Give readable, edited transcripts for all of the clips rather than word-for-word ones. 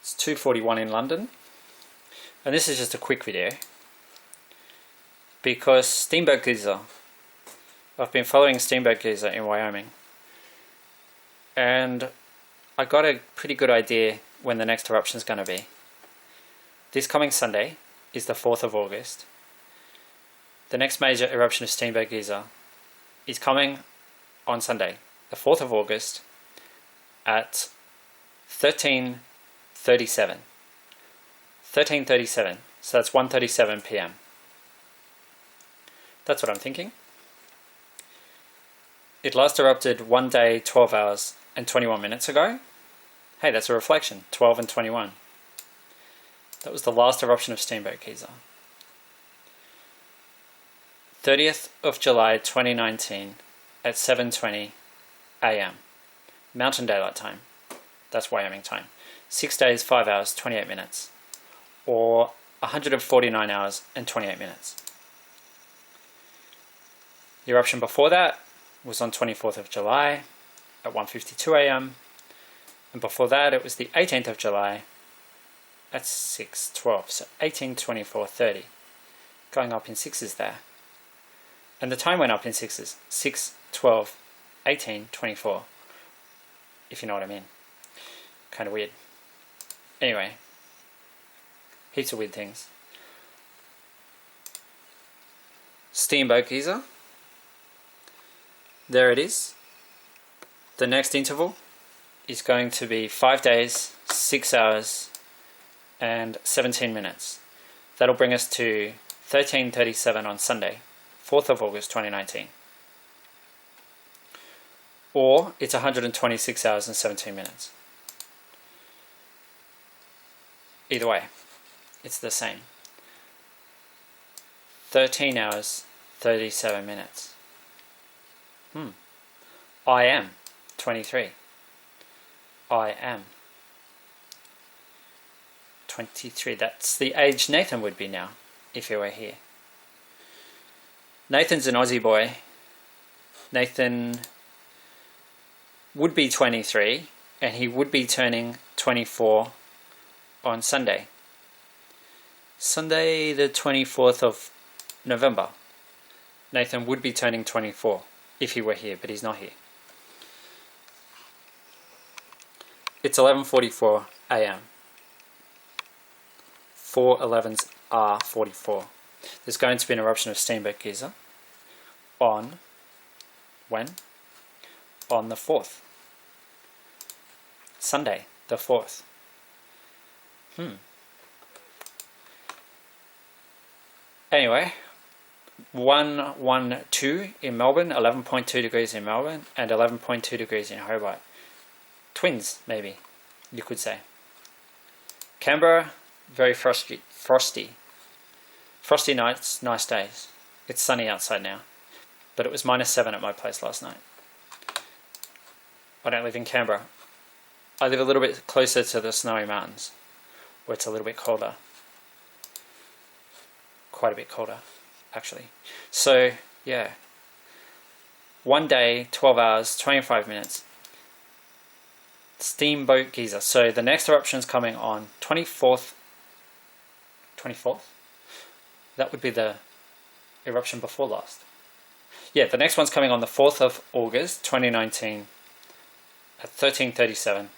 It's 2:41 in London, and this is just a quick video because Steamboat Geyser. I've been following Steamboat Geyser in Wyoming, and I got a pretty good idea when the next eruption is going to be. This coming Sunday is the 4th of August. The next major eruption of Steamboat Geyser is coming on Sunday, the 4th of August at 13:37. 13:37, so that's 1:37 p.m. That's what I'm thinking. It last erupted 1 day, 12 hours and 21 minutes ago. Hey, that's a reflection, 12 and 21. That was the last eruption of Steamboat Geyser. 30th of July 2019 at 7:20 a.m. Mountain Daylight Time. That's Wyoming time. 6 days, 5 hours, 28 minutes. Or 149 hours and 28 minutes. The eruption before that was on 24th of July at 1:52 a.m. And before that it was the 18th of July at 6:12. So 18, 24, 30. Going up in sixes there. And the time went up in sixes. 6, 12, 18, 24. If you know what I mean. Kind of weird. Anyway. Heaps of weird things. Steamboat Geyser. There it is. The next interval is going to be 5 days, 6 hours and 17 minutes. That'll bring us to 13:37 on Sunday, 4th of August 2019. Or it's 126 hours and 17 minutes. Either way, it's the same. 13 hours, 37 minutes. I am 23. I am 23. That's the age Nathan would be now, if he were here. Nathan's an Aussie boy. Nathan would be 23, and he would be turning 24 on Sunday. Sunday the 24th of November. Nathan would be turning 24 if he were here, but he's not here. It's 11:44 a.m. 4:11s are 44. There's going to be an eruption of Steamboat Geyser on when? On the 4th. Sunday, the 4th. Anyway, 112 in Melbourne, 11.2 degrees in Melbourne, and 11.2 degrees in Hobart. Twins, maybe, you could say. Canberra, very frosty. Frosty nights, nice days. It's sunny outside now, but it was -7 at my place last night. I don't live in Canberra. I live a little bit closer to the snowy mountains, where it's a little bit colder. Quite a bit colder, actually. So, yeah. 1 day, 12 hours, 25 minutes. Steamboat Geyser. So the next eruption is coming on 24th. 24th? That would be the eruption before last. Yeah, the next one's coming on the 4th of August 2019 at 13:37,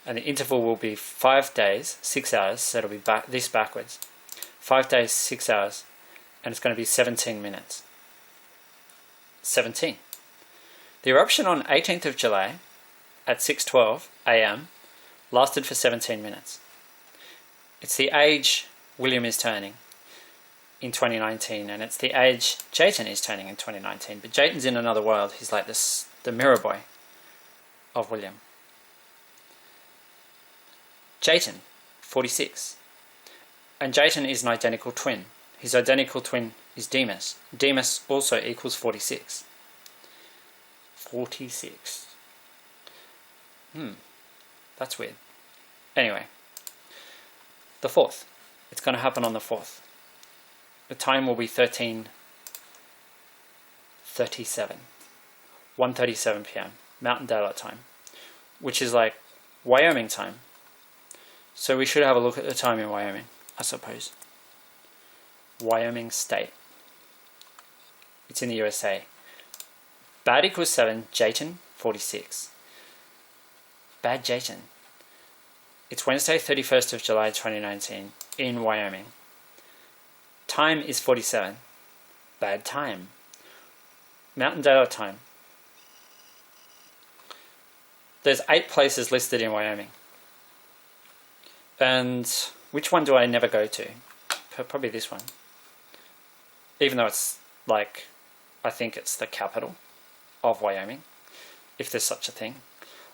and the interval will be 5 days, 6 hours, so it'll be this backwards. 5 days, 6 hours, and it's going to be 17 minutes. 17. The eruption on 18th of July at 6:12 a.m. lasted for 17 minutes. It's the age William is turning in 2019, and it's the age Jayton is turning in 2019. But Jayton's in another world. He's like the mirror boy of William. Jayton, 46. And Jayton is an identical twin. His identical twin is Demas. Demas also equals 46. 46. That's weird. Anyway, the 4th. It's going to happen on the 4th. The time will be 13:37. 1:37 p.m. Mountain Daylight Time, which is like Wyoming time. So we should have a look at the time in Wyoming, I suppose. Wyoming State. It's in the USA. Bad equals 7, Jayton 46. Bad Jayton. It's Wednesday, 31st of July 2019 in Wyoming. Time is 47. Bad time. Mountain Daylight Time. There's 8 places listed in Wyoming. And which one do I never go to? Probably this one. Even though it's like, I think it's the capital of Wyoming, if there's such a thing.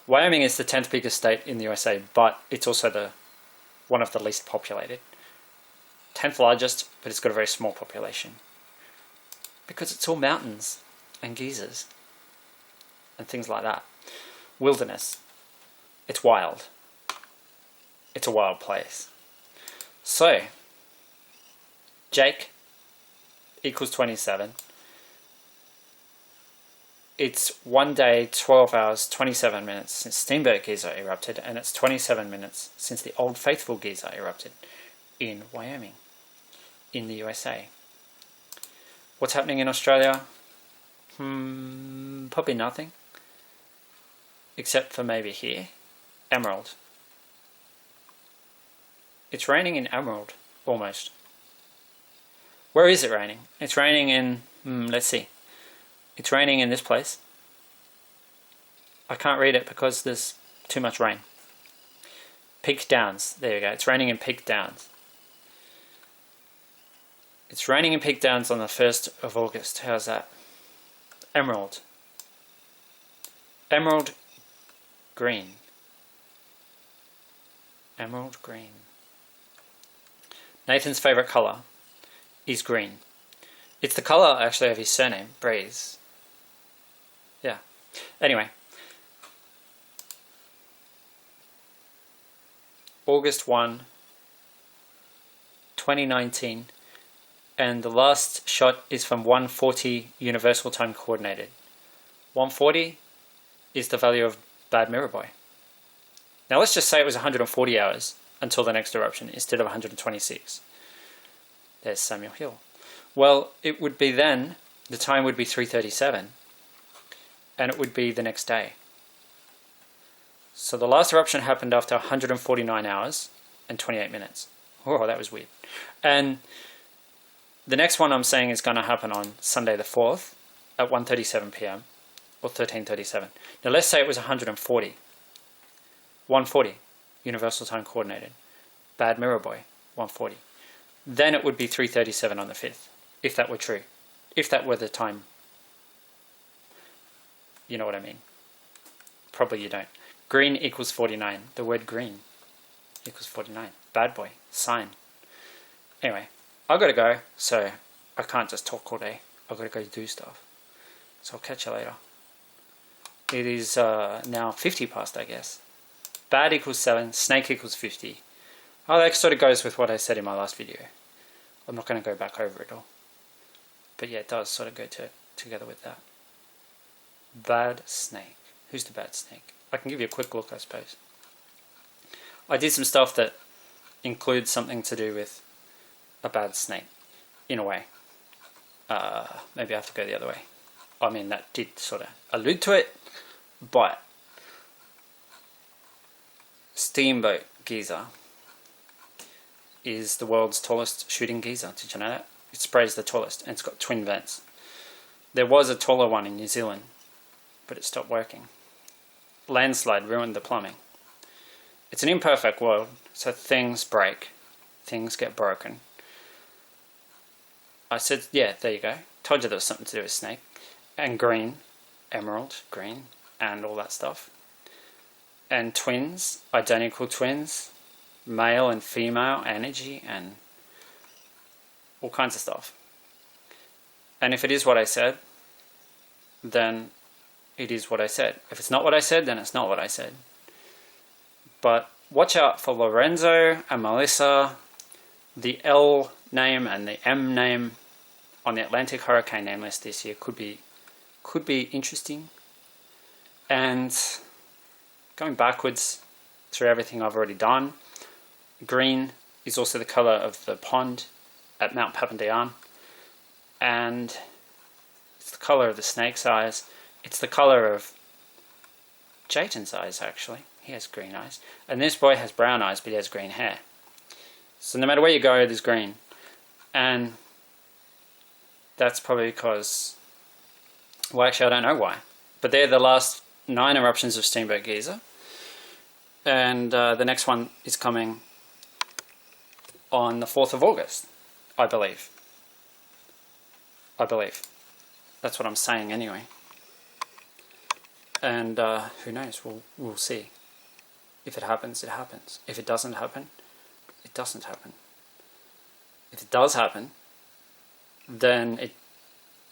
Wyoming is the 10th biggest state in the USA, but it's also one of the least populated. 10th largest, but it's got a very small population. Because it's all mountains and geysers and things like that. Wilderness. It's wild. It's a wild place. So, Jake equals 27. It's 1 day, 12 hours, 27 minutes since Steamboat geyser erupted, and it's 27 minutes since the Old Faithful geyser erupted in Wyoming, in the USA. What's happening in Australia? Probably nothing. Except for maybe here. Emerald. It's raining in Emerald, almost. Where is it raining? It's raining in, let's see. It's raining in this place. I can't read it because there's too much rain. Peak Downs. There you go. It's raining in Peak Downs. It's raining in Peak Downs on the 1st of August. How's that? Emerald. Emerald green. Emerald green. Nathan's favourite colour is green. It's the colour, actually, of his surname, Breeze. Yeah. Anyway. August 1, 2019. And the last shot is from 140 Universal Time Coordinated. 140 is the value of Bad Mirror Boy. Now let's just say it was 140 hours until the next eruption instead of 126. There's Samuel Hill. Well, it would be then, the time would be 3:37, and it would be the next day. So the last eruption happened after 149 hours and 28 minutes. Oh, that was weird. And the next one I'm saying is going to happen on Sunday the 4th at 1:37 p.m. or 13:37. Now let's say it was 140. 140, Universal Time Coordinated. Bad Mirror Boy, 140. Then it would be 3:37 on the 5th. If that were true. If that were the time. You know what I mean. Probably you don't. Green equals 49. The word green equals 49. Bad boy. Sign. Anyway, I've got to go, so I can't just talk all day. I've got to go do stuff. So I'll catch you later. It is now 50 past, I guess. Bad equals 7. Snake equals 50. Oh, that sort of goes with what I said in my last video. I'm not going to go back over it all. But yeah, it does sort of go together with that. Bad snake. Who's the bad snake? I can give you a quick look, I suppose. I did some stuff that includes something to do with a bad snake, in a way. Maybe I have to go the other way. I mean, that did sort of allude to it, but Steamboat geyser is the world's tallest shooting geyser. Did you know that? It sprays the tallest, and it's got twin vents. There was a taller one in New Zealand, but it stopped working. Landslide ruined the plumbing. It's an imperfect world, so things break. Things get broken. I said, yeah, there you go. Told you there was something to do with snake. And green, emerald, green, and all that stuff. And twins, identical twins, male and female energy, and all kinds of stuff. And if it is what I said, then it is what I said. If it's not what I said, then it's not what I said. But watch out for Lorenzo and Melissa, the L name and the M name on the Atlantic hurricane name list this year could be interesting. And going backwards through everything I've already done, green is also the colour of the pond at Mount Papandayan, and it's the colour of the snake's eyes. It's the colour of Jayton's eyes, actually. He has green eyes. And this boy has brown eyes, but he has green hair. So no matter where you go, there's green. And that's probably because, well, actually I don't know why, but they're the last 9 eruptions of Steamboat Geyser. And the next one is coming on the 4th of August, I believe. That's what I'm saying anyway. And who knows, we'll see. If it happens, it happens. If it doesn't happen, it doesn't happen. If it does happen, then it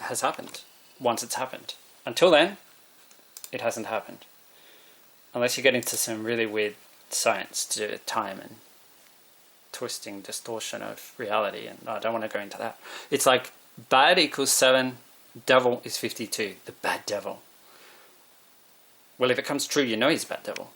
has happened once it's happened. Until then, it hasn't happened. Unless you get into some really weird science to do with time and twisting, distortion of reality, and I don't want to go into that. It's like bad equals 7, devil is 52, the bad devil. Well, if it comes true, you know he's a bad devil.